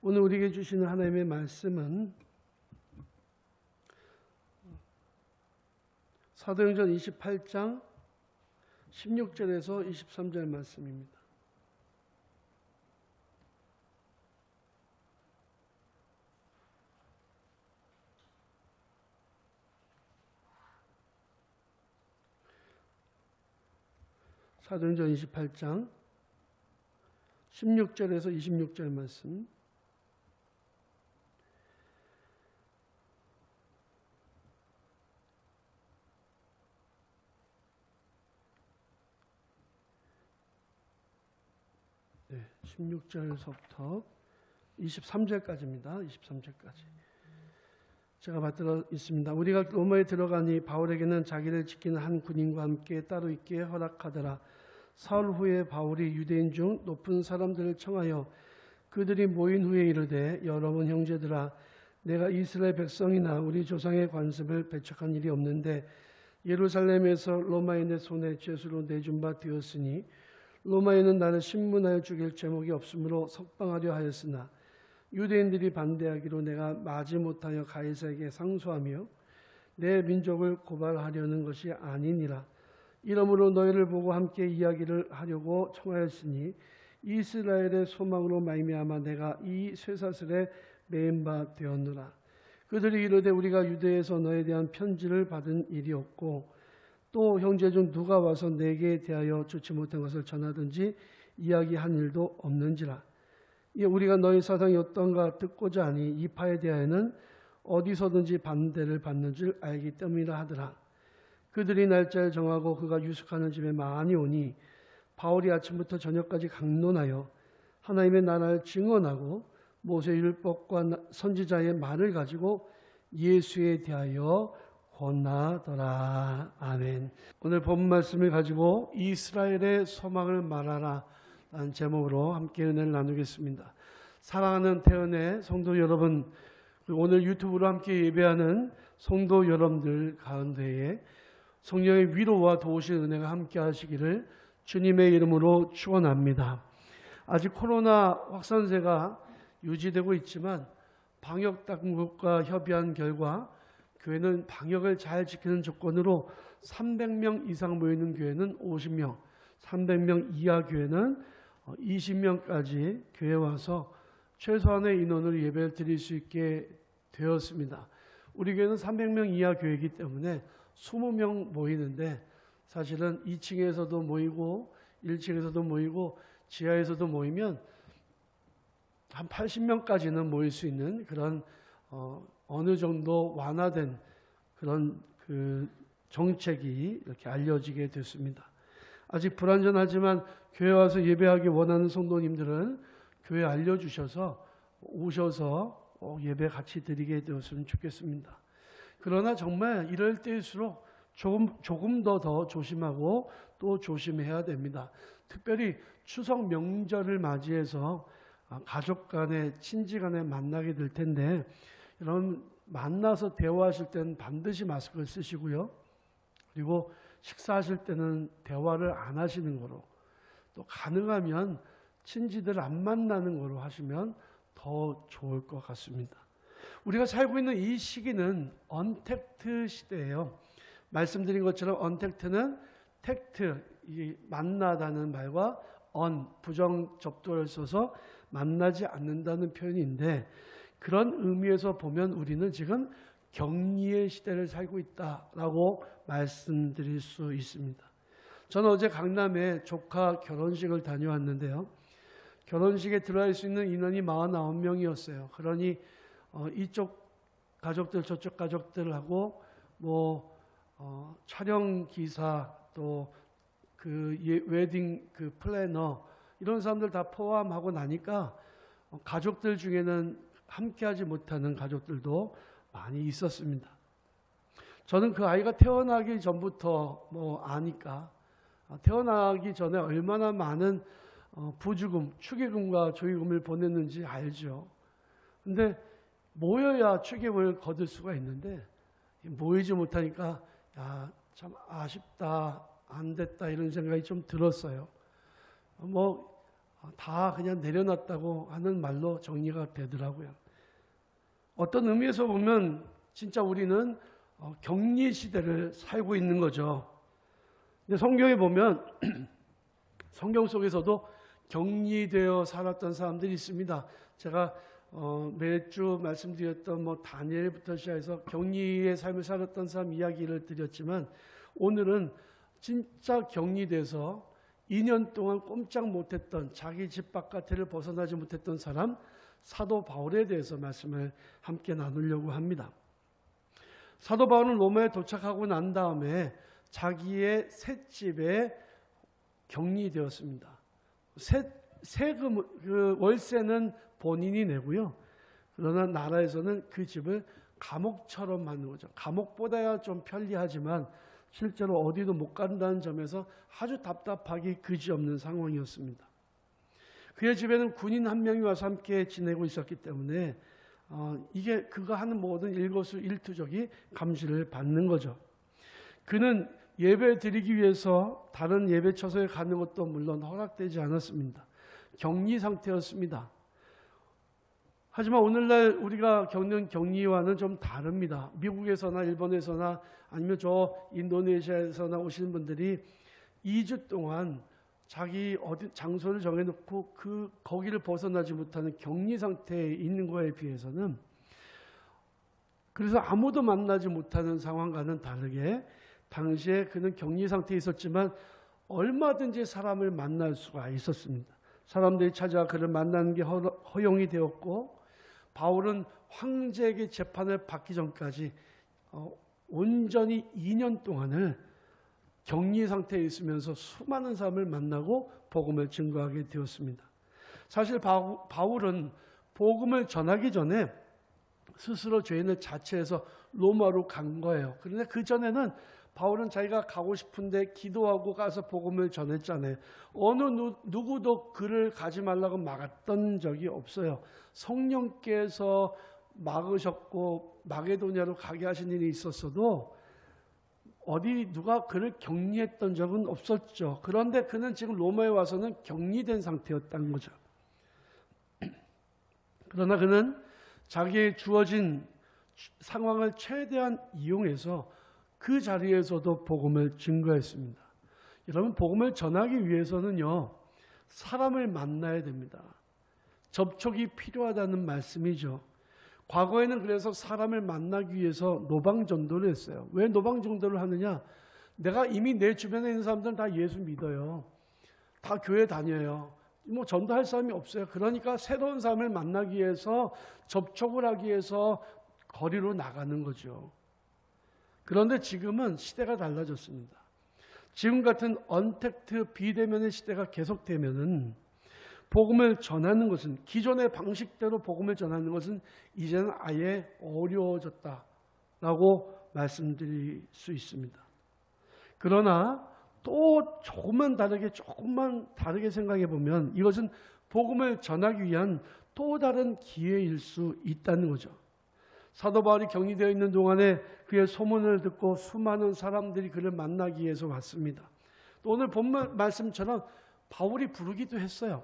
오늘 우리에게 주시는 하나님의 말씀은 사도행전 28장 16절에서 23절 말씀입니다. 사도행전 28장 16절에서 26절 말씀. 네, 16절서부터 23절까지입니다. 23절까지. 제가 받들어 있습니다. 우리가 로마에 들어가니 바울에게는 자기를 지키는 한 군인과 함께 따로 있기에 허락하더라. 사흘 후에 바울이 유대인 중 높은 사람들을 청하여 그들이 모인 후에 이르되, 여러분 형제들아, 내가 이스라엘 백성이나 우리 조상의 관습을 배척한 일이 없는데 예루살렘에서 로마인의 손에 죄수로 내준 바 되었으니 로마인은 나를 신문하여 죽일 제목이 없으므로 석방하려 하였으나 유대인들이 반대하기로 내가 마지못하여 가이사에게 상소하며 내 민족을 고발하려는 것이 아니니라. 이러므로 너희를 보고 함께 이야기를 하려고 청하였으니 이스라엘의 소망으로 말미암아 내가 이 쇠사슬에 매인 바 되었노라. 그들이 이르되, 우리가 유대에서 너에 대한 편지를 받은 일이 없고 또 형제 중 누가 와서 내게 대하여 좋지 못한 것을 전하든지 이야기한 일도 없는지라. 우리가 너희 사상이 어떤가 듣고자 하니 이 파에 대하여는 어디서든지 반대를 받는 줄 알기 때문이라 하더라. 그들이 날짜를 정하고 그가 유숙하는 집에 많이 오니 바울이 아침부터 저녁까지 강론하여 하나님의 나라를 증언하고 모세 율법과 선지자의 말을 가지고 예수에 대하여 권하더라. 아멘. 오늘 본 말씀을 가지고 이스라엘의 소망을 말하라 라는 제목으로 함께 은혜를 나누겠습니다. 사랑하는 태연의 성도 여러분, 오늘 유튜브로 함께 예배하는 성도 여러분들 가운데에 성령의 위로와 도우신 은혜가 함께 하시기를 주님의 이름으로 축원합니다. 아직 코로나 확산세가 유지되고 있지만 방역 당국과 협의한 결과 교회는 방역을 잘 지키는 조건으로 300명 이상 모이는 교회는 50명, 300명 이하 교회는 20명까지 교회에 와서 최소한의 인원으로 예배를 드릴 수 있게 되었습니다. 우리 교회는 300명 이하 교회이기 때문에 20명 모이는데 사실은 2층에서도 모이고 1층에서도 모이고 지하에서도 모이면 한 80명까지는 모일 수 있는 그런 어느 정도 완화된 그런 정책이 이렇게 알려지게 됐습니다. 아직 불완전하지만 교회 와서 예배하기 원하는 성도님들은 교회 알려주셔서 오셔서 예배 같이 드리게 되었으면 좋겠습니다. 그러나 정말 이럴 때일수록 조금 더 조심하고 또 조심해야 됩니다. 특별히 추석 명절을 맞이해서 가족 간에 친지 간에 만나게 될 텐데 여러분 만나서 대화하실 때는 반드시 마스크를 쓰시고요. 그리고 식사하실 때는 대화를 안 하시는 거로, 또 가능하면 친지들 안 만나는 거로 하시면 더 좋을 것 같습니다. 우리가 살고 있는 이 시기는 언택트 시대예요. 말씀드린 것처럼 언택트는 텍트, 만나다는 말과 부정 접두어를 써서 만나지 않는다는 표현인데, 그런 의미에서 보면 우리는 지금 격리의 시대를 살고 있다라고 말씀드릴 수 있습니다. 저는 어제 강남에 조카 결혼식을 다녀왔는데요. 결혼식에 들어갈 수 있는 인원이 49명이었어요. 그러니 이쪽 가족들 저쪽 가족들하고 촬영 기사 또 웨딩 플래너 이런 사람들 다 포함하고 나니까 가족들 중에는 함께하지 못하는 가족들도 많이 있었습니다. 저는 그 아이가 태어나기 전부터 아니까 태어나기 전에 얼마나 많은 부주금, 축의금과 조의금을 보냈는지 알죠. 근데 모여야 축의금을 거둘 수가 있는데 모이지 못하니까 참 아쉽다, 안 됐다 이런 생각이 좀 들었어요. 다 그냥 내려놨다고 하는 말로 정리가 되더라고요. 어떤 의미에서 보면 진짜 우리는 격리 시대를 살고 있는 거죠. 근데 성경에 보면 성경 속에서도 격리되어 살았던 사람들이 있습니다. 제가 매주 말씀드렸던 다니엘부터 시작해서 격리의 삶을 살았던 사람 이야기를 드렸지만, 오늘은 진짜 격리돼서 2년 동안 꼼짝 못했던, 자기 집 바깥을 벗어나지 못했던 사람, 사도 바울에 대해서 말씀을 함께 나누려고 합니다. 사도 바울은 로마에 도착하고 난 다음에 자기의 셋집에 격리되었습니다. 세금, 월세는 본인이 내고요. 그러나 나라에서는 그 집을 감옥처럼 만든 거죠. 감옥보다야 좀 편리하지만 실제로 어디도 못 간다는 점에서 아주 답답하기 그지없는 상황이었습니다. 그의 집에는 군인 한 명이 와서 함께 지내고 있었기 때문에 이게 그가 하는 모든 일거수일투족이 감시를 받는 거죠. 그는 예배 드리기 위해서 다른 예배 처소에 가는 것도 물론 허락되지 않았습니다. 격리 상태였습니다. 하지만 오늘날 우리가 겪는 격리와는 좀 다릅니다. 미국에서나 일본에서나 아니면 저 인도네시아에서나 오시는 분들이 2주 동안 자기 어디 장소를 정해놓고 거기를 벗어나지 못하는 격리 상태에 있는 거에 비해서는, 그래서 아무도 만나지 못하는 상황과는 다르게 당시에 그는 격리 상태에 있었지만 얼마든지 사람을 만날 수가 있었습니다. 사람들이 찾아와 그를 만나는 게 허용이 되었고, 바울은 황제에게 재판을 받기 전까지 온전히 2년 동안을 격리 상태에 있으면서 수많은 사람을 만나고 복음을 증거하게 되었습니다. 사실 바울은 복음을 전하기 전에 스스로 죄인을 자처해서 로마로 간 거예요. 그런데 그 전에는 바울은 자기가 가고 싶은데 기도하고 가서 복음을 전했잖아요. 어느 누구도 그를 가지 말라고 막았던 적이 없어요. 성령께서 막으셨고 마게도냐로 가게 하신 일이 있었어도 어디 누가 그를 격리했던 적은 없었죠. 그런데 그는 지금 로마에 와서는 격리된 상태였다는 거죠. 그러나 그는 자기의 주어진 상황을 최대한 이용해서 그 자리에서도 복음을 증거했습니다. 여러분, 복음을 전하기 위해서는요, 사람을 만나야 됩니다. 접촉이 필요하다는 말씀이죠. 과거에는 그래서 사람을 만나기 위해서 노방전도를 했어요. 왜 노방전도를 하느냐? 내가 이미 내 주변에 있는 사람들은 다 예수 믿어요. 다 교회 다녀요. 전도할 사람이 없어요. 그러니까 새로운 사람을 만나기 위해서, 접촉을 하기 위해서 거리로 나가는 거죠. 그런데 지금은 시대가 달라졌습니다. 지금 같은 언택트 비대면의 시대가 계속되면은 복음을 전하는 것은, 기존의 방식대로 복음을 전하는 것은 이제는 아예 어려워졌다라고 말씀드릴 수 있습니다. 그러나 또 조금만 다르게 생각해 보면 이것은 복음을 전하기 위한 또 다른 기회일 수 있다는 거죠. 사도 바울이 격리되어 있는 동안에 그의 소문을 듣고 수많은 사람들이 그를 만나기 위해서 왔습니다. 또 오늘 본 말씀처럼 바울이 부르기도 했어요.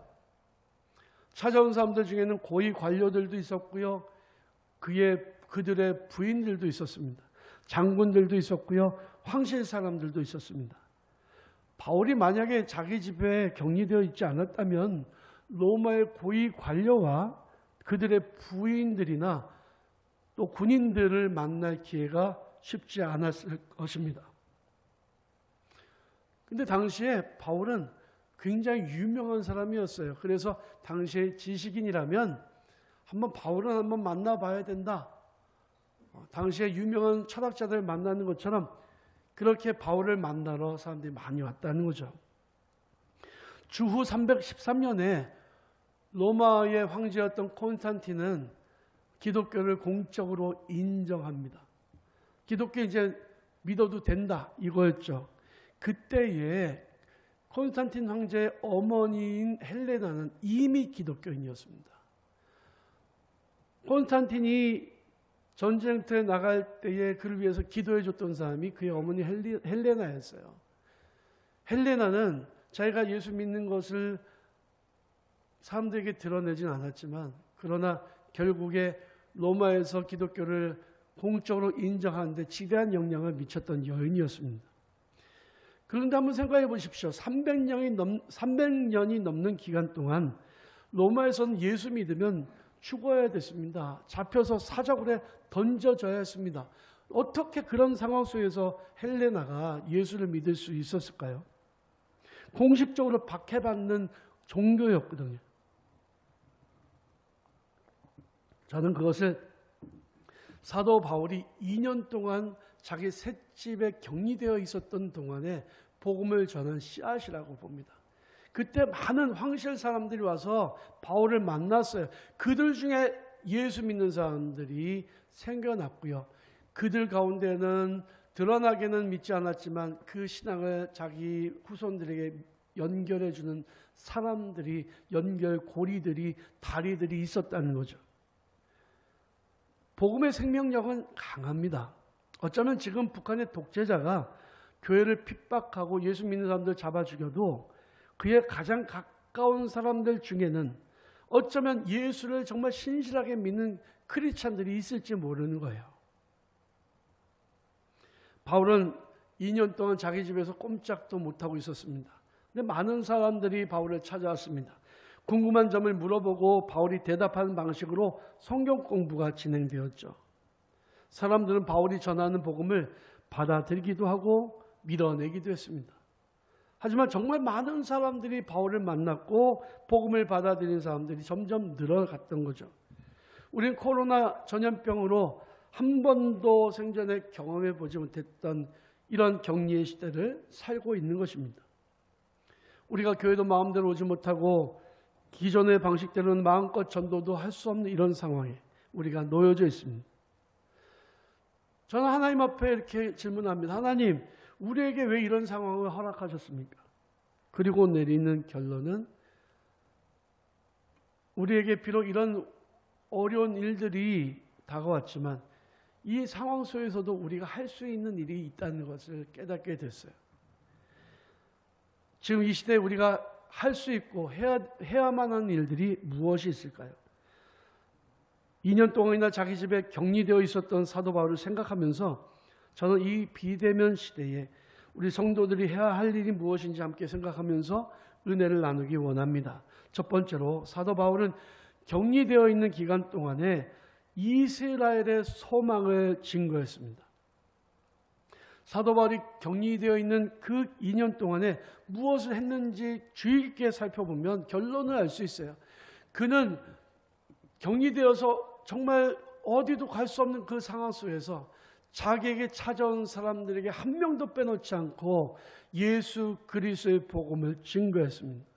찾아온 사람들 중에는 고위 관료들도 있었고요. 그들의 부인들도 있었습니다. 장군들도 있었고요. 황실 사람들도 있었습니다. 바울이 만약에 자기 집에 격리되어 있지 않았다면 로마의 고위 관료와 그들의 부인들이나 또 군인들을 만날 기회가 쉽지 않았을 것입니다. 근데 당시에 바울은 굉장히 유명한 사람이었어요. 그래서 당시의 지식인이라면 바울은 한번 만나봐야 된다. 당시에 유명한 철학자들 만나는 것처럼 그렇게 바울을 만나러 사람들이 많이 왔다는 거죠. 주후 313년에 로마의 황제였던 콘스탄틴은 기독교를 공적으로 인정합니다. 기독교 이제 믿어도 된다 이거였죠. 그때에 콘스탄틴 황제의 어머니인 헬레나는 이미 기독교인이었습니다. 콘스탄틴이 전쟁터에 나갈 때에 그를 위해서 기도해 줬던 사람이 그의 어머니 헬레나였어요. 헬레나는 자기가 예수 믿는 것을 사람들에게 드러내진 않았지만 그러나 결국에 로마에서 기독교를 공적으로 인정하는데 지대한 영향을 미쳤던 여인이었습니다. 그런데 한번 생각해 보십시오. 300년이 넘는 기간 동안 로마에서는 예수 믿으면 죽어야 됐습니다. 잡혀서 사자굴에 던져져야 했습니다. 어떻게 그런 상황 속에서 헬레나가 예수를 믿을 수 있었을까요? 공식적으로 박해받는 종교였거든요. 저는 그것을 사도 바울이 2년 동안 자기 셋집에 격리되어 있었던 동안에 복음을 전한 씨앗이라고 봅니다. 그때 많은 황실 사람들이 와서 바울을 만났어요. 그들 중에 예수 믿는 사람들이 생겨났고요. 그들 가운데는 드러나게는 믿지 않았지만 그 신앙을 자기 후손들에게 연결해 주는 사람들이, 연결고리들이, 다리들이 있었다는 거죠. 복음의 생명력은 강합니다. 어쩌면 지금 북한의 독재자가 교회를 핍박하고 예수 믿는 사람들 잡아 죽여도 그의 가장 가까운 사람들 중에는 어쩌면 예수를 정말 신실하게 믿는 크리스찬들이 있을지 모르는 거예요. 바울은 2년 동안 자기 집에서 꼼짝도 못하고 있었습니다. 근데 많은 사람들이 바울을 찾아왔습니다. 궁금한 점을 물어보고 바울이 대답하는 방식으로 성경 공부가 진행되었죠. 사람들은 바울이 전하는 복음을 받아들이기도 하고 밀어내기도 했습니다. 하지만 정말 많은 사람들이 바울을 만났고 복음을 받아들인 사람들이 점점 늘어갔던 거죠. 우리는 코로나 전염병으로 한 번도 생전에 경험해 보지 못했던 이런 격리의 시대를 살고 있는 것입니다. 우리가 교회도 마음대로 오지 못하고 기존의 방식대로는 마음껏 전도도 할 수 없는 이런 상황에 우리가 놓여져 있습니다. 저는 하나님 앞에 이렇게 질문합니다. 하나님, 우리에게 왜 이런 상황을 허락하셨습니까? 그리고 내리는 결론은 우리에게 비록 이런 어려운 일들이 다가왔지만 이 상황 속에서도 우리가 할 수 있는 일이 있다는 것을 깨닫게 됐어요. 지금 이 시대에 우리가 할 수 있고 해야만 하는 일들이 무엇이 있을까요? 2년 동안이나 자기 집에 격리되어 있었던 사도 바울을 생각하면서 저는 이 비대면 시대에 우리 성도들이 해야 할 일이 무엇인지 함께 생각하면서 은혜를 나누기 원합니다. 첫 번째로 사도 바울은 격리되어 있는 기간 동안에 이스라엘의 소망을 증거했습니다. 사도 바울이 격리되어 있는 그 2년 동안에 무엇을 했는지 주의 깊게 살펴보면 결론을 알 수 있어요. 그는 격리되어서 정말 어디도 갈 수 없는 그 상황 속에서 자기에게 찾아온 사람들에게 한 명도 빼놓지 않고 예수 그리스도의 복음을 증거했습니다.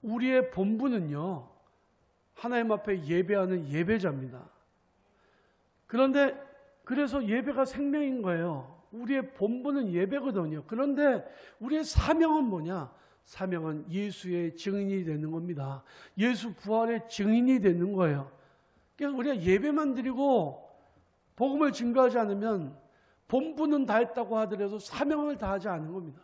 우리의 본분은요, 하나님 앞에 예배하는 예배자입니다. 그런데 그래서 예배가 생명인 거예요. 우리의 본분은 예배거든요. 그런데 우리의 사명은 뭐냐? 사명은 예수의 증인이 되는 겁니다. 예수 부활의 증인이 되는 거예요. 그래서 우리가 예배만 드리고 복음을 증거하지 않으면 본분은 다 했다고 하더라도 사명을 다하지 않은 겁니다.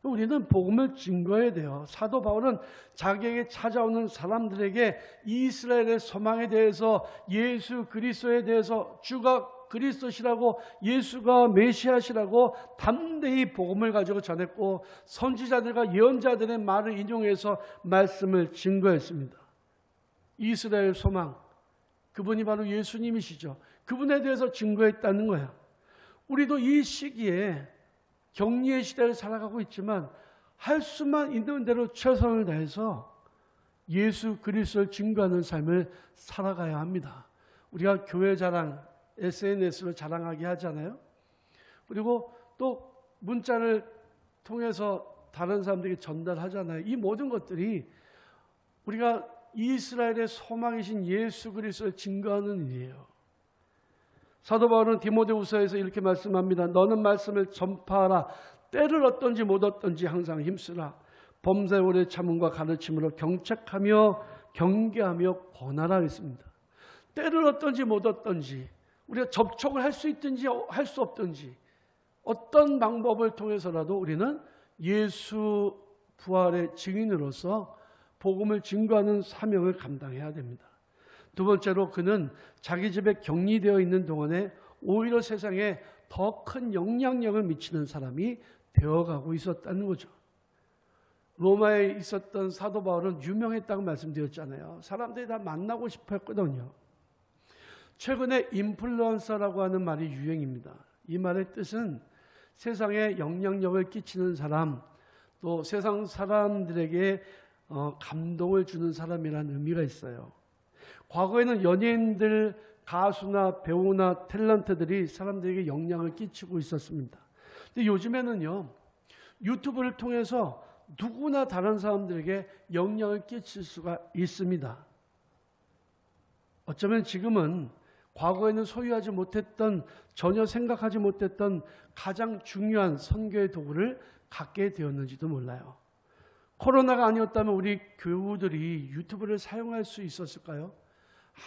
우리는 복음을 증거해야 돼요. 사도 바울은 자기에게 찾아오는 사람들에게 이스라엘의 소망에 대해서, 예수 그리스도에 대해서 주가 그리스도시라고, 예수가 메시아시라고 담대히 복음을 가지고 전했고 선지자들과 예언자들의 말을 인용해서 말씀을 증거했습니다. 이스라엘 소망, 그분이 바로 예수님이시죠. 그분에 대해서 증거했다는 거예요. 우리도 이 시기에 격리의 시대를 살아가고 있지만 할 수만 있는 대로 최선을 다해서 예수 그리스도를 증거하는 삶을 살아가야 합니다. 우리가 교회 자랑, SNS로 자랑하게 하잖아요. 그리고 또 문자를 통해서 다른 사람들에게 전달하잖아요. 이 모든 것들이 우리가 이스라엘의 소망이신 예수 그리스도를 증거하는 일이에요. 사도 바울은 디모데후서에서 이렇게 말씀합니다. 너는 말씀을 전파하라. 때를 얻든지 못 얻든지 항상 힘쓰라. 범사에 오래 참음과 가르침으로 경책하며 경계하며 권하라 했습니다. 때를 얻든지 못 얻든지, 우리가 접촉을 할 수 있든지 할 수 없든지 어떤 방법을 통해서라도 우리는 예수 부활의 증인으로서 복음을 증거하는 사명을 감당해야 됩니다. 두 번째로 그는 자기 집에 격리되어 있는 동안에 오히려 세상에 더 큰 영향력을 미치는 사람이 되어가고 있었다는 거죠. 로마에 있었던 사도 바울은 유명했다고 말씀드렸잖아요. 사람들이 다 만나고 싶어 했거든요. 최근에 인플루언서라고 하는 말이 유행입니다. 이 말의 뜻은 세상에 영향력을 끼치는 사람, 또 세상 사람들에게 감동을 주는 사람이라는 의미가 있어요. 과거에는 연예인들, 가수나 배우나 탤런트들이 사람들에게 영향을 끼치고 있었습니다. 근데 요즘에는요, 유튜브를 통해서 누구나 다른 사람들에게 영향을 끼칠 수가 있습니다. 어쩌면 지금은 과거에는 소유하지 못했던, 전혀 생각하지 못했던 가장 중요한 선교의 도구를 갖게 되었는지도 몰라요. 코로나가 아니었다면 우리 교우들이 유튜브를 사용할 수 있었을까요?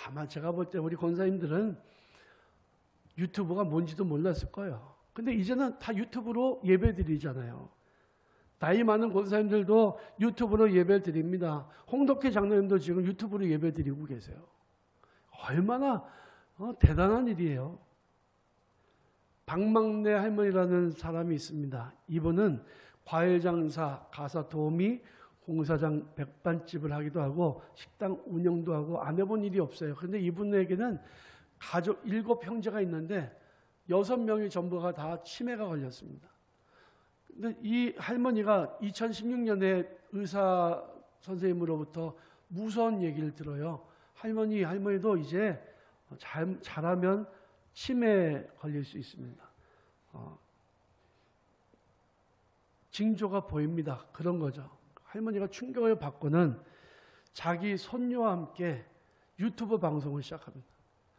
아마 제가 볼 때 우리 권사님들은 유튜브가 뭔지도 몰랐을 거예요. 근데 이제는 다 유튜브로 예배 드리잖아요. 나이 많은 권사님들도 유튜브로 예배 드립니다. 홍덕회 장로님도 지금 유튜브로 예배 드리고 계세요. 얼마나 대단한 일이에요. 박막내 할머니라는 사람이 있습니다. 이분은 과일 장사, 가사 도우미, 공사장 백반집을 하기도 하고 식당 운영도 하고 안 해본 일이 없어요. 그런데 이분에게는 가족 7형제가 있는데 6명이 전부가 다 치매가 걸렸습니다. 근데 이 할머니가 2016년에 의사 선생님으로부터 무서운 얘기를 들어요. 할머니도 이제 잘하면 치매에 걸릴 수 있습니다. 징조가 보입니다. 그런 거죠. 할머니가 충격을 받고는 자기 손녀와 함께 유튜브 방송을 시작합니다.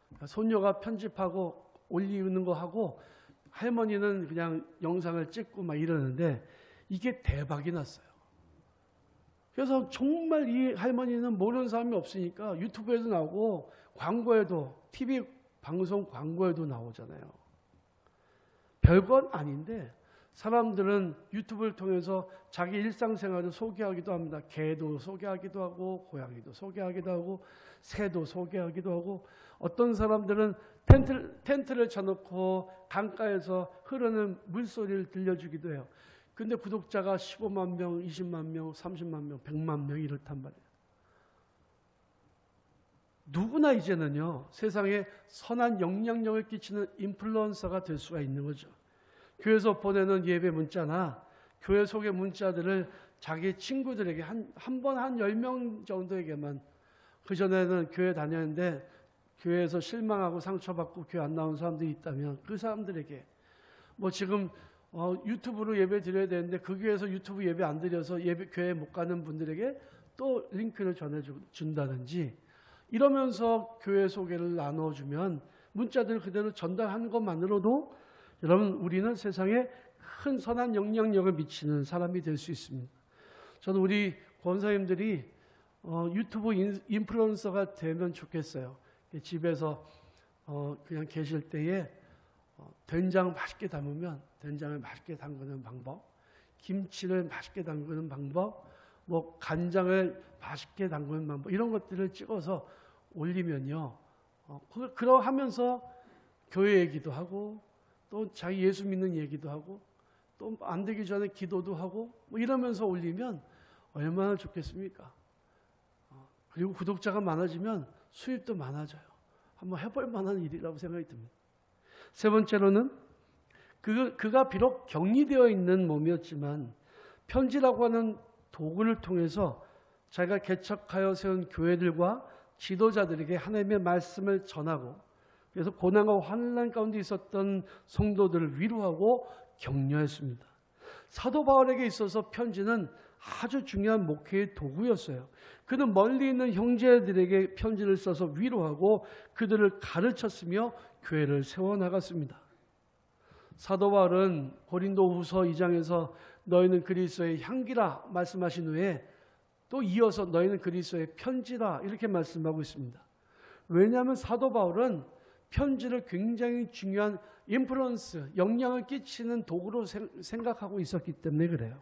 그러니까 손녀가 편집하고 올리는 거 하고 할머니는 그냥 영상을 찍고 막 이러는데 이게 대박이 났어요. 그래서 정말 이 할머니는 모르는 사람이 없으니까 유튜브에도 나오고 광고에도 TV 방송 광고에도 나오잖아요. 별건 아닌데 사람들은 유튜브를 통해서 자기 일상생활을 소개하기도 합니다. 개도 소개하기도 하고 고양이도 소개하기도 하고 새도 소개하기도 하고 어떤 사람들은 텐트를 쳐놓고 강가에서 흐르는 물소리를 들려주기도 해요. 근데 구독자가 15만 명, 20만 명, 30만 명, 100만 명 이렇단 말이에요. 누구나 이제는요, 세상에 선한 영향력을 끼치는 인플루언서가 될 수가 있는 거죠. 교회에서 보내는 예배 문자나 교회 속의 문자들을 자기 친구들에게 한 번 한 10명 정도에게만, 그전에는 교회 다녔는데 교회에서 실망하고 상처받고 교회 안 나온 사람들이 있다면 그 사람들에게 뭐 지금 유튜브로 예배 드려야 되는데 그 교회에서 유튜브 예배 안 드려서 교회 못 가는 분들에게 또 링크를 전해준다든지 이러면서 교회 소개를 나눠주면 문자들 그대로 전달하는 것만으로도 여러분 우리는 세상에 큰 선한 영향력을 미치는 사람이 될 수 있습니다. 저는 우리 권사님들이 유튜브 인플루언서가 되면 좋겠어요. 집에서 그냥 계실 때에 된장 맛있게 담으면 된장을 맛있게 담그는 방법, 김치를 맛있게 담그는 방법, 뭐 간장을 맛있게 담그는 방법 이런 것들을 찍어서 올리면요. 그러 하면서 교회 얘기도 하고 또 자기 예수 믿는 얘기도 하고 또 안 되기 전에 기도도 하고 뭐 이러면서 올리면 얼마나 좋겠습니까? 그리고 구독자가 많아지면 수입도 많아져요. 한번 해볼 만한 일이라고 생각이 듭니다. 세 번째로는 그가 비록 격리되어 있는 몸이었지만 편지라고 하는 도구를 통해서 자기가 개척하여 세운 교회들과 지도자들에게 하나님의 말씀을 전하고 그래서 고난과 환난 가운데 있었던 성도들을 위로하고 격려했습니다. 사도 바울에게 있어서 편지는 아주 중요한 목회의 도구였어요. 그는 멀리 있는 형제들에게 편지를 써서 위로하고 그들을 가르쳤으며 교회를 세워나갔습니다. 사도 바울은 고린도후서 2장에서 너희는 그리스도의 향기라 말씀하신 후에 또 이어서 너희는 그리스도의 편지라 이렇게 말씀하고 있습니다. 왜냐하면 사도 바울은 편지를 굉장히 중요한 인플루언스, 영향을 끼치는 도구로 생각하고 있었기 때문에 그래요.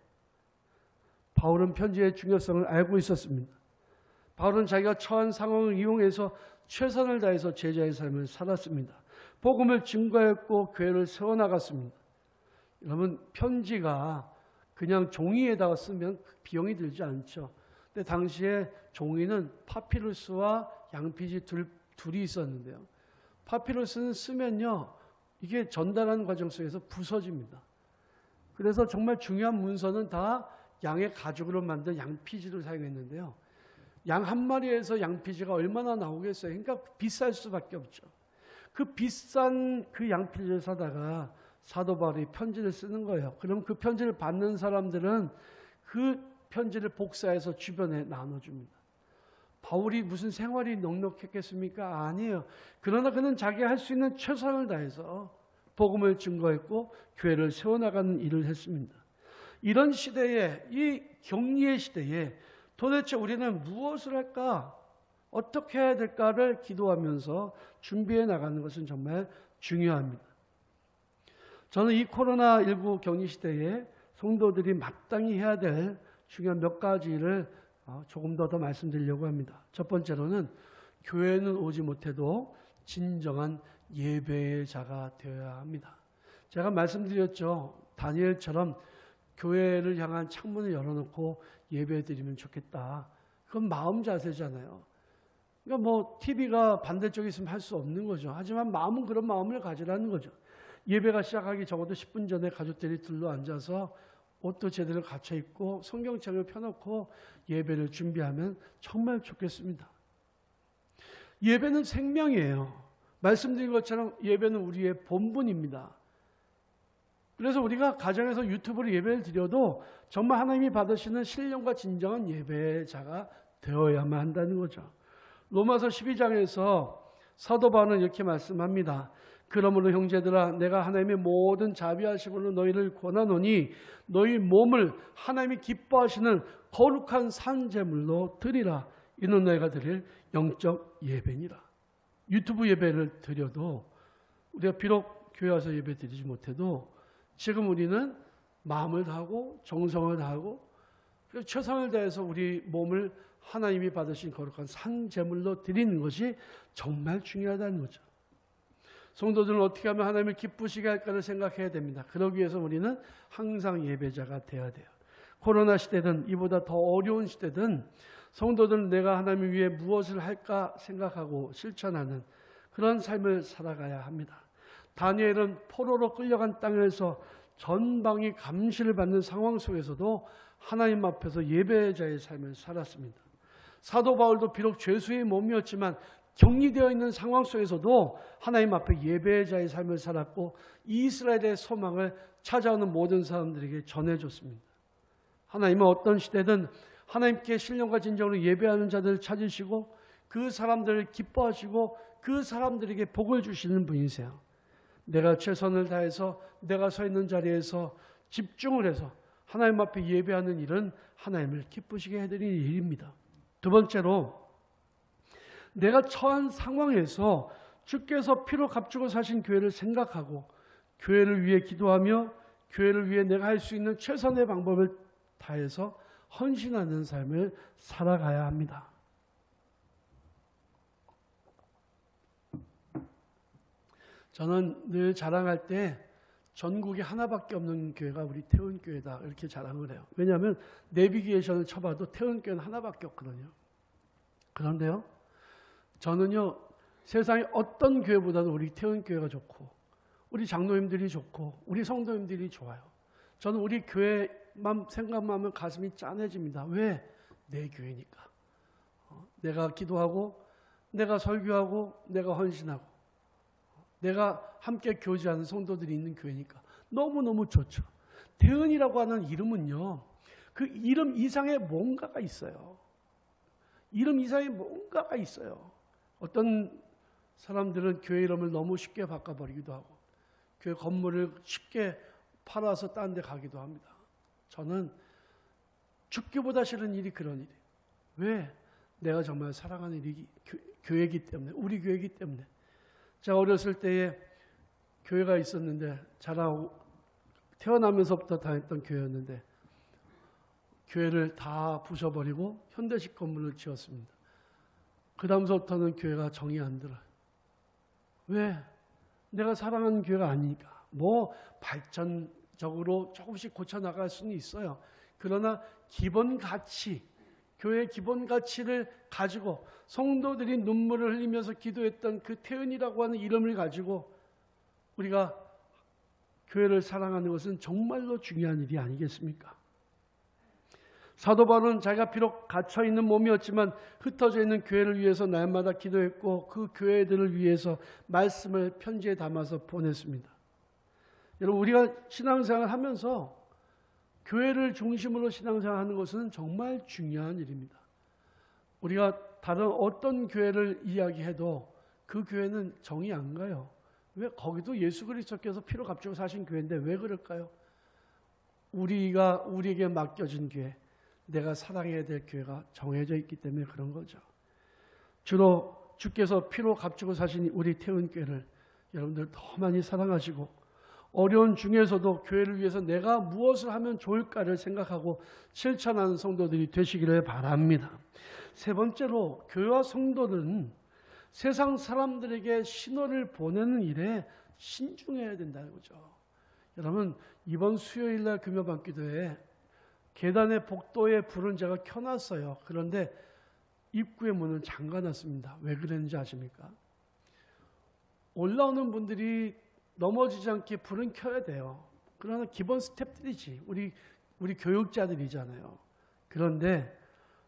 바울은 편지의 중요성을 알고 있었습니다. 바울은 자기가 처한 상황을 이용해서 최선을 다해서 제자의 삶을 살았습니다. 복음을 증거했고 교회를 세워나갔습니다. 여러분, 편지가 그냥 종이에다가 쓰면 비용이 들지 않죠. 근데 당시에 종이는 파피루스와 양피지 둘이 있었는데요. 파피루스는 쓰면요, 이게 전달하는 과정 속에서 부서집니다. 그래서 정말 중요한 문서는 다 양의 가죽으로 만든 양피지를 사용했는데요. 양 한 마리에서 양피지가 얼마나 나오겠어요? 그러니까 비쌀 수밖에 없죠. 그 비싼 그 양피지를 사다가 사도 바울이 편지를 쓰는 거예요. 그럼 그 편지를 받는 사람들은 그 편지를 복사해서 주변에 나눠줍니다. 바울이 무슨 생활이 넉넉했겠습니까? 아니에요. 그러나 그는 자기가 할 수 있는 최선을 다해서 복음을 증거했고 교회를 세워나가는 일을 했습니다. 이런 시대에, 이 격리의 시대에 도대체 우리는 무엇을 할까? 어떻게 해야 될까를 기도하면서 준비해 나가는 것은 정말 중요합니다. 저는 이 코로나19 격리 시대에 성도들이 마땅히 해야 될 중요한 몇 가지를 조금 더 말씀드리려고 합니다. 첫 번째로는 교회는 오지 못해도 진정한 예배의 자가 되어야 합니다. 제가 말씀드렸죠. 다니엘처럼 교회를 향한 창문을 열어놓고 예배드리면 좋겠다. 그건 마음 자세잖아요. 그러니까 뭐 TV가 반대쪽에 있으면 할 수 없는 거죠. 하지만 마음은 그런 마음을 가지라는 거죠. 예배가 시작하기 적어도 10분 전에 가족들이 둘러앉아서 옷도 제대로 갖춰 입고 성경책을 펴놓고 예배를 준비하면 정말 좋겠습니다. 예배는 생명이에요. 말씀드린 것처럼 예배는 우리의 본분입니다. 그래서 우리가 가정에서 유튜브로 예배를 드려도 정말 하나님이 받으시는 신령과 진정한 예배자가 되어야만 한다는 거죠. 로마서 12장에서 사도 바울은 이렇게 말씀합니다. 그러므로 형제들아, 내가 하나님의 모든 자비하심으로 너희를 권하노니 너희 몸을 하나님이 기뻐하시는 거룩한 산제물로 드리라. 이는 너희가 드릴 영적 예배니라. 유튜브 예배를 드려도 우리가 비록 교회 와서 예배 드리지 못해도 지금 우리는 마음을 다하고 정성을 다하고 최선을 다해서 우리 몸을 하나님이 받으신 거룩한 산제물로 드리는 것이 정말 중요하다는 거죠. 성도들은 어떻게 하면 하나님을 기쁘시게 할까를 생각해야 됩니다. 그러기 위해서 우리는 항상 예배자가 되어야 돼요. 코로나 시대든 이보다 더 어려운 시대든 성도들은 내가 하나님 위해 무엇을 할까 생각하고 실천하는 그런 삶을 살아가야 합니다. 다니엘은 포로로 끌려간 땅에서 전방위 감시를 받는 상황 속에서도 하나님 앞에서 예배자의 삶을 살았습니다. 사도 바울도 비록 죄수의 몸이었지만 격리되어 있는 상황 속에서도 하나님 앞에 예배자의 삶을 살았고 이스라엘의 소망을 찾아오는 모든 사람들에게 전해줬습니다. 하나님은 어떤 시대든 하나님께 신령과 진정으로 예배하는 자들을 찾으시고 그 사람들을 기뻐하시고 그 사람들에게 복을 주시는 분이세요. 내가 최선을 다해서 내가 서 있는 자리에서 집중을 해서 하나님 앞에 예배하는 일은 하나님을 기쁘시게 해드리는 일입니다. 두 번째로, 내가 처한 상황에서 주께서 피로 값주고 사신 교회를 생각하고 교회를 위해 기도하며 교회를 위해 내가 할 수 있는 최선의 방법을 다해서 헌신하는 삶을 살아가야 합니다. 저는 늘 자랑할 때 전국에 하나밖에 없는 교회가 우리 태운교회다 이렇게 자랑을 해요. 왜냐하면 내비게이션을 쳐봐도 태운교회는 하나밖에 없거든요. 그런데요, 저는요, 세상의 어떤 교회보다도 우리 태운교회가 좋고 우리 장로님들이 좋고 우리 성도님들이 좋아요. 저는 우리 교회만 생각만 하면 가슴이 짠해집니다. 왜? 내 교회니까. 내가 기도하고 내가 설교하고 내가 헌신하고 내가 함께 교제하는 성도들이 있는 교회니까 너무너무 좋죠. 태은이라고 하는 이름은요, 그 이름 이상의 뭔가가 있어요. 이름 이상의 뭔가가 있어요. 어떤 사람들은 교회 이름을 너무 쉽게 바꿔버리기도 하고 교회 건물을 쉽게 팔아서 딴 데 가기도 합니다. 저는 죽기보다 싫은 일이 그런 일이에요. 왜? 내가 정말 사랑하는 일이 교회이기 때문에, 우리 교회이기 때문에. 제가 어렸을 때에 교회가 있었는데 자라고 태어나면서부터 다녔던 교회였는데 교회를 다 부숴버리고 현대식 건물을 지었습니다. 그 다음부터는 교회가 정이 안 들어요. 왜? 내가 사랑하는 교회가 아니니까. 뭐 발전적으로 조금씩 고쳐나갈 수는 있어요. 그러나 기본 가치, 교회의 기본 가치를 가지고 성도들이 눈물을 흘리면서 기도했던 그 태은이라고 하는 이름을 가지고 우리가 교회를 사랑하는 것은 정말로 중요한 일이 아니겠습니까? 사도 바울은 자기가 비록 갇혀있는 몸이었지만 흩어져 있는 교회를 위해서 날마다 기도했고 그 교회들을 위해서 말씀을 편지에 담아서 보냈습니다. 여러분, 우리가 신앙생활을 하면서 교회를 중심으로 신앙생활하는 것은 정말 중요한 일입니다. 우리가 다른 어떤 교회를 이야기해도 그 교회는 정이 안 가요. 왜? 거기도 예수 그리스도께서 피로 값주고 사신 교회인데 왜 그럴까요? 우리에게 맡겨진 교회, 내가 사랑해야 될 교회가 정해져 있기 때문에 그런 거죠. 주로 주께서 피로 값주고 사신 우리 태은교회를 여러분들 더 많이 사랑하시고 어려운 중에서도 교회를 위해서 내가 무엇을 하면 좋을까를 생각하고 실천하는 성도들이 되시기를 바랍니다. 세 번째로 교회와 성도는 세상 사람들에게 신호를 보내는 일에 신중해야 된다는 거죠. 여러분, 이번 수요일 날 금요반 기도에 계단의 복도에 불은 제가 켜놨어요. 그런데 입구의 문은 잠가놨습니다. 왜 그랬는지 아십니까? 올라오는 분들이 넘어지지 않게 불은 켜야 돼요. 그러나 기본 스텝들이지. 우리 교육자들이잖아요. 그런데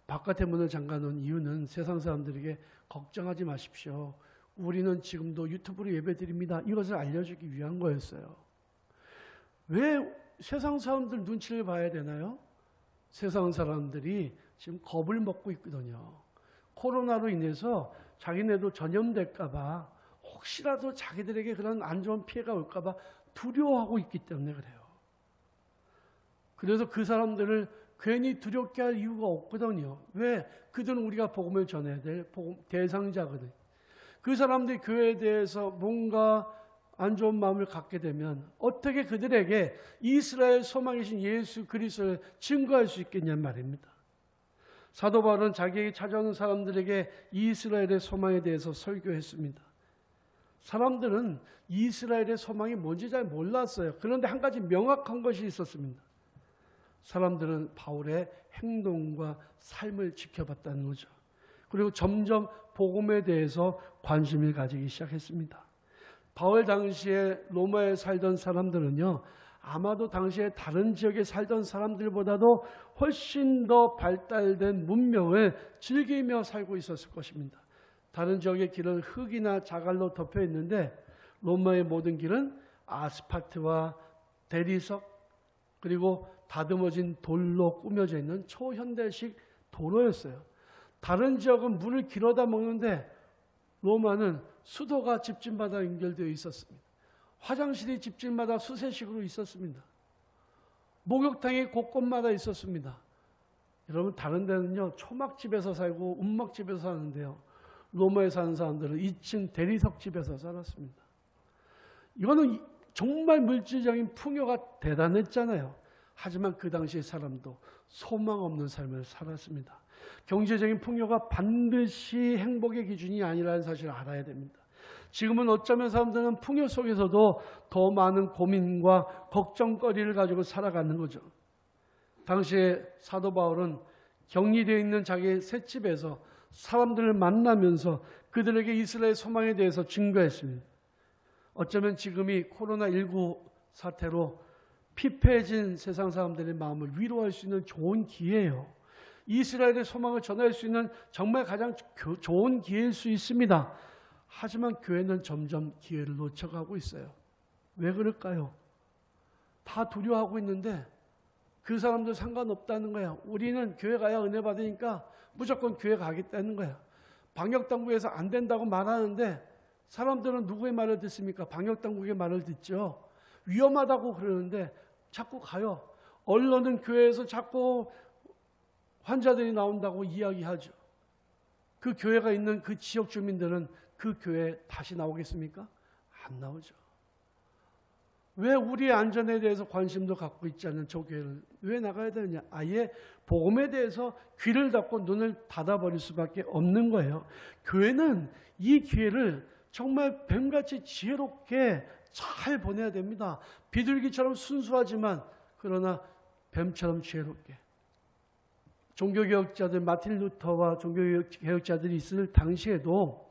바깥의 문을 잠가놓은 이유는 세상 사람들에게 걱정하지 마십시오. 우리는 지금도 유튜브로 예배드립니다. 이것을 알려주기 위한 거였어요. 왜 세상 사람들 눈치를 봐야 되나요? 세상 사람들이 지금 겁을 먹고 있거든요. 코로나로 인해서 자기네도 전염될까 봐 혹시라도 자기들에게 그런 안 좋은 피해가 올까 봐 두려워하고 있기 때문에 그래요. 그래서 그 사람들을 괜히 두렵게 할 이유가 없거든요. 왜? 그들은 우리가 복음을 전해야 될 대상자거든요. 그 사람들이 교회에 대해서 뭔가 안 좋은 마음을 갖게 되면 어떻게 그들에게 이스라엘 소망이신 예수 그리스도를 증거할 수 있겠냔 말입니다. 사도 바울은 자기에게 찾아오는 사람들에게 이스라엘의 소망에 대해서 설교했습니다. 사람들은 이스라엘의 소망이 뭔지 잘 몰랐어요. 그런데 한 가지 명확한 것이 있었습니다. 사람들은 바울의 행동과 삶을 지켜봤다는 거죠. 그리고 점점 복음에 대해서 관심을 가지기 시작했습니다. 바울 당시에 로마에 살던 사람들은요, 아마도 당시에 다른 지역에 살던 사람들보다도 훨씬 더 발달된 문명을 즐기며 살고 있었을 것입니다. 다른 지역의 길은 흙이나 자갈로 덮여 있는데 로마의 모든 길은 아스팔트와 대리석 그리고 다듬어진 돌로 꾸며져 있는 초현대식 도로였어요. 다른 지역은 물을 길어다 먹는데 로마는 수도가 집집마다 연결되어 있었습니다. 화장실이 집집마다 수세식으로 있었습니다. 목욕탕이 곳곳마다 있었습니다. 여러분, 다른 데는요 초막집에서 살고 움막집에서 사는데요, 로마에 사는 사람들은 2층 대리석집에서 살았습니다. 이거는 정말 물질적인 풍요가 대단했잖아요. 하지만 그 당시의 사람도 소망 없는 삶을 살았습니다. 경제적인 풍요가 반드시 행복의 기준이 아니라는 사실을 알아야 됩니다. 지금은 어쩌면 사람들은 풍요 속에서도 더 많은 고민과 걱정거리를 가지고 살아가는 거죠. 당시에 사도 바울은 격리되어 있는 자기의 셋집에서 사람들을 만나면서 그들에게 이스라엘 소망에 대해서 증거했습니다. 어쩌면 지금이 코로나19 사태로 피폐해진 세상 사람들의 마음을 위로할 수 있는 좋은 기회예요. 이스라엘의 소망을 전할 수 있는 정말 가장 좋은 기회일 수 있습니다. 하지만 교회는 점점 기회를 놓쳐가고 있어요. 왜 그럴까요? 다 두려워하고 있는데 그 사람들 상관없다는 거야. 우리는 교회 가야 은혜 받으니까 무조건 교회 가겠다는 거야. 방역당국에서 안 된다고 말하는데 사람들은 누구의 말을 듣습니까? 방역당국의 말을 듣죠. 위험하다고 그러는데 자꾸 가요. 언론은 교회에서 자꾸 환자들이 나온다고 이야기하죠. 그 교회가 있는 그 지역 주민들은 그 교회에 다시 나오겠습니까? 안 나오죠. 왜 우리의 안전에 대해서 관심도 갖고 있지 않는 저 교회를 왜 나가야 되느냐? 아예 복음에 대해서 귀를 닫고 눈을 닫아버릴 수밖에 없는 거예요. 교회는 이 기회를 정말 뱀같이 지혜롭게 잘 보내야 됩니다. 비둘기처럼 순수하지만 그러나 뱀처럼 지혜롭게. 종교개혁자들, 마틴 루터와 종교개혁자들이 있을 당시에도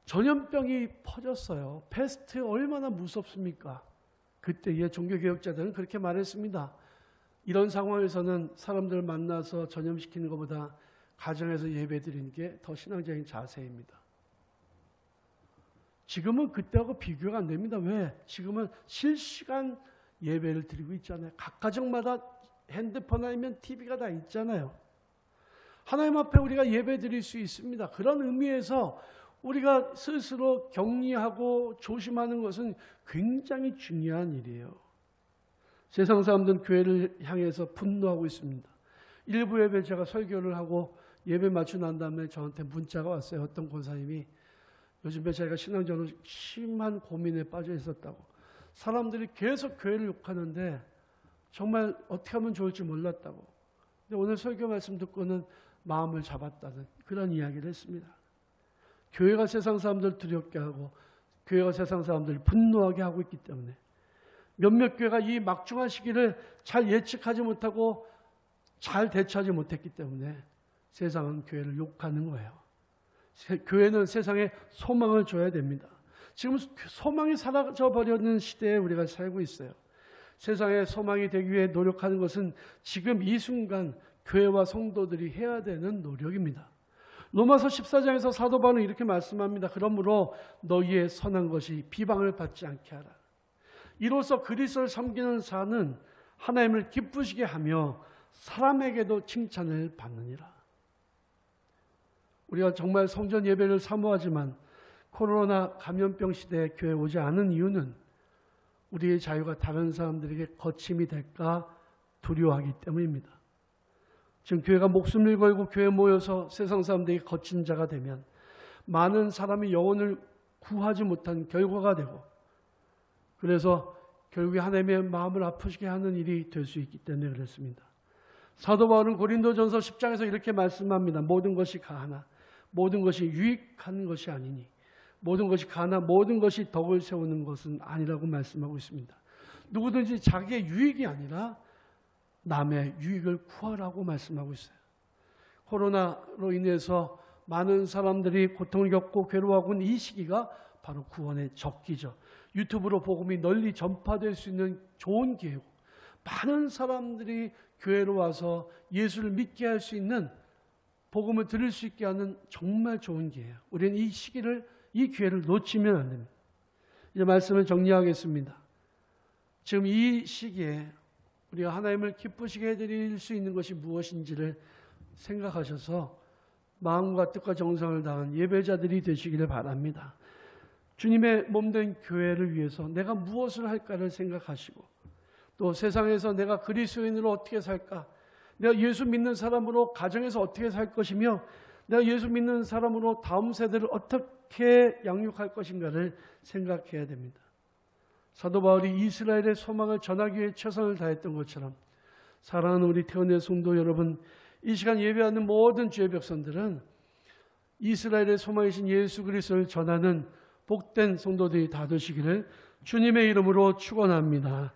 전염병이 퍼졌어요. 패스트 얼마나 무섭습니까? 그때의 종교개혁자들은 그렇게 말했습니다. 이런 상황에서는 사람들 만나서 전염시키는 것보다 가정에서 예배드리는 게 더 신앙적인 자세입니다. 지금은 그때하고 비교가 안 됩니다. 왜? 지금은 실시간 예배를 드리고 있잖아요. 각 가정마다 핸드폰 아니면 TV가 다 있잖아요. 하나님 앞에 우리가 예배 드릴 수 있습니다. 그런 의미에서 우리가 스스로 격리하고 조심하는 것은 굉장히 중요한 일이에요. 세상 사람들은 교회를 향해서 분노하고 있습니다. 일부 예배 제가 설교를 하고 예배 마치고 난 다음에 저한테 문자가 왔어요. 어떤 권사님이 요즘에 제가 신앙적으로 심한 고민에 빠져 있었다고. 사람들이 계속 교회를 욕하는데 정말 어떻게 하면 좋을지 몰랐다고. 근데 오늘 설교 말씀 듣고는 마음을 잡았다는 그런 이야기를 했습니다. 교회가 세상 사람들 두렵게 하고 교회가 세상 사람들 분노하게 하고 있기 때문에 몇몇 교회가 이 막중한 시기를 잘 예측하지 못하고 잘 대처하지 못했기 때문에 세상은 교회를 욕하는 거예요. 교회는 세상에 소망을 줘야 됩니다. 지금 소망이 사라져버리는 시대에 우리가 살고 있어요. 세상에 소망이 되기 위해 노력하는 것은 지금 이 순간 교회와 성도들이 해야 되는 노력입니다. 로마서 14장에서 사도 바울은 이렇게 말씀합니다. 그러므로 너희의 선한 것이 비방을 받지 않게 하라. 이로써 그리스도를 섬기는 자는 하나님을 기쁘시게 하며 사람에게도 칭찬을 받느니라. 우리가 정말 성전 예배를 사모하지만 코로나 감염병 시대에 교회에 오지 않은 이유는 우리의 자유가 다른 사람들에게 거침이 될까 두려워하기 때문입니다. 지금 교회가 목숨을 걸고 교회에 모여서 세상 사람들에게 거친 자가 되면 많은 사람이 영혼을 구하지 못한 결과가 되고 그래서 결국에 하나님의 마음을 아프시게 하는 일이 될 수 있기 때문에 그렇습니다. 사도 바울은 고린도전서 10장에서 이렇게 말씀합니다. 모든 것이 가하나 모든 것이 유익한 것이 아니니 모든 것이 가하나 모든 것이 덕을 세우는 것은 아니라고 말씀하고 있습니다. 누구든지 자기의 유익이 아니라 남의 유익을 구하라고 말씀하고 있어요. 코로나로 인해서 많은 사람들이 고통을 겪고 괴로워하고 있는 이 시기가 바로 구원의 적기죠. 유튜브로 복음이 널리 전파될 수 있는 좋은 기회고 많은 사람들이 교회로 와서 예수를 믿게 할 수 있는 복음을 들을 수 있게 하는 정말 좋은 기회예요. 우리는 이 시기를 이 기회를 놓치면 안 됩니다. 이제 말씀을 정리하겠습니다. 지금 이 시기에 우리가 하나님을 기쁘시게 해드릴 수 있는 것이 무엇인지를 생각하셔서 마음과 뜻과 정성을 다한 예배자들이 되시기를 바랍니다. 주님의 몸된 교회를 위해서 내가 무엇을 할까를 생각하시고 또 세상에서 내가 그리스도인으로 어떻게 살까? 내가 예수 믿는 사람으로 가정에서 어떻게 살 것이며 내가 예수 믿는 사람으로 다음 세대를 어떻게 양육할 것인가를 생각해야 됩니다. 사도 바울이 이스라엘의 소망을 전하기 위해 최선을 다했던 것처럼 사랑하는 우리 태원의 성도 여러분, 이 시간 예배하는 모든 주의 백성들은 이스라엘의 소망이신 예수 그리스도를 전하는 복된 성도들이 다 되시기를 주님의 이름으로 축원합니다.